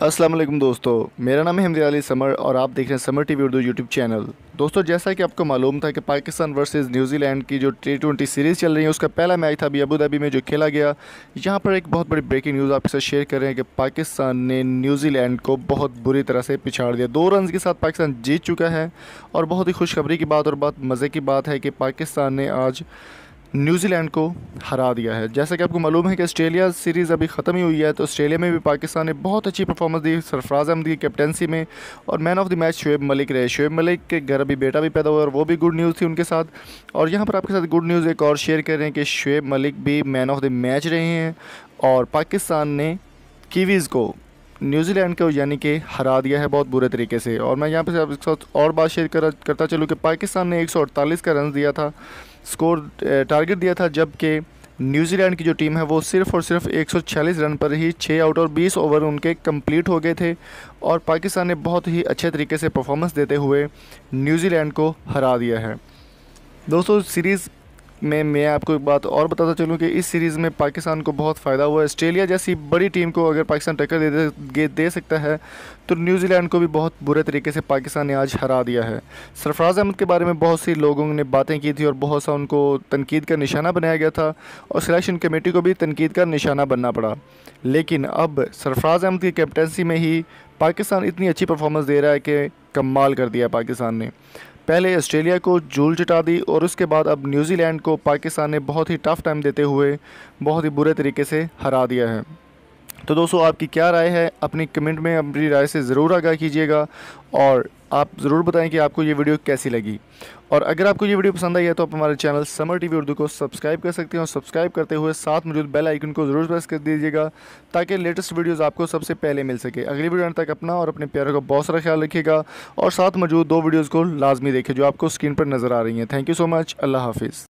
अस्सलाम वालेकुम दोस्तों, मेरा नाम है हमज़ा अली समर और आप देख रहे हैं summer TV Urdu YouTube channel. दोस्तों, जैसा कि आपको मालूम था कि पाकिस्तान वर्सेस न्यूजीलैंड की जो T20 सीरीज़ चल रही है उसका पहला मैच था अभी अबू धाबी में जो खेला गया। यहाँ पर एक बहुत बड़ी ब्रेकिंग न्यूज़ आपके साथ शेयर कर रहे हैं कि पाकिस्तान ने न्यूजीलैंड को बहुत बुरी तरह से पिछाड़ दिया। 2 रन के साथ पाकिस्तान जीत चुका है और बहुत ही खुशखबरी की बात और बहुत मज़े की बात है कि पाकिस्तान ने आज न्यूजीलैंड को हरा दिया है। जैसा कि आपको मालूम है कि ऑस्ट्रेलिया सीरीज़ अभी ख़त्म ही हुई है, तो ऑस्ट्रेलिया में भी पाकिस्तान ने बहुत अच्छी परफॉर्मेंस दी सरफराज अहमद की कैप्टनसी में, और man of the match Shoaib Malik रहे। शुएब मलिक के घर अभी बेटा भी पैदा हुआ और वो भी गुड न्यूज़ थी उनके साथ। और यहाँ पर आपके साथ गुड न्यूज़ एक और शेयर कर रहे हैं कि शुएब मलिक भी मैन ऑफ द मैच रहे हैं और पाकिस्तान ने कीवीज़ को न्यूजीलैंड को यानी कि हरा दिया है बहुत बुरे तरीके से। और मैं यहाँ पे आपके साथ और बात शेयर करता चलूँ कि पाकिस्तान ने 148 का रन दिया था, स्कोर टारगेट दिया था, जबकि न्यूजीलैंड की जो टीम है वो सिर्फ़ और सिर्फ 146 रन पर ही 6 आउट और 20 ओवर उनके कंप्लीट हो गए थे। और पाकिस्तान ने बहुत ही अच्छे तरीके से परफॉर्मेंस देते हुए न्यूजीलैंड को हरा दिया है। दोस्तों, सीरीज़ में मैं आपको एक बात और बताता चलूँ कि इस सीरीज़ में पाकिस्तान को बहुत फ़ायदा हुआ है। ऑस्ट्रेलिया जैसी बड़ी टीम को अगर पाकिस्तान टक्कर दे सकता है तो न्यूजीलैंड को भी बहुत बुरे तरीके से पाकिस्तान ने आज हरा दिया है। सरफराज अहमद के बारे में बहुत सी लोगों ने बातें की थी और बहुत सा उनको तनकीद का निशाना बनाया गया था और सिलेक्शन कमेटी को भी तनकीद का निशाना बनना पड़ा। लेकिन अब सरफराज अहमद की कैप्टनसी में ही पाकिस्तान इतनी अच्छी परफॉर्मेंस दे रहा है कि कमाल कर दिया पाकिस्तान ने। पहले ऑस्ट्रेलिया को जूल चटा दी और उसके बाद अब न्यूजीलैंड को पाकिस्तान ने बहुत ही टफ़ टाइम देते हुए बहुत ही बुरे तरीके से हरा दिया है। तो दोस्तों, आपकी क्या राय है? अपनी कमेंट में अपनी राय से ज़रूर आगाह कीजिएगा और आप ज़रूर बताएं कि आपको ये वीडियो कैसी लगी। और अगर आपको ये वीडियो पसंद आई है तो आप हमारे चैनल समर टीवी उर्दू को सब्सक्राइब कर सकते हैं और सब्सक्राइब करते हुए साथ मौजूद बेल आइकन को ज़रूर प्रेस कर दीजिएगा ताकि लेटेस्ट वीडियोज़ आपको सबसे पहले मिल सके। अगली वीडियो तक अपना और अपने प्यारों का बहुत सारा ख्याल रखिएगा और साथ मौजूद 2 वीडियोज़ को लाजमी देखें जो आपको स्क्रीन पर नज़र आ रही हैं। Thank you so much. अल्लाह हाफिज़।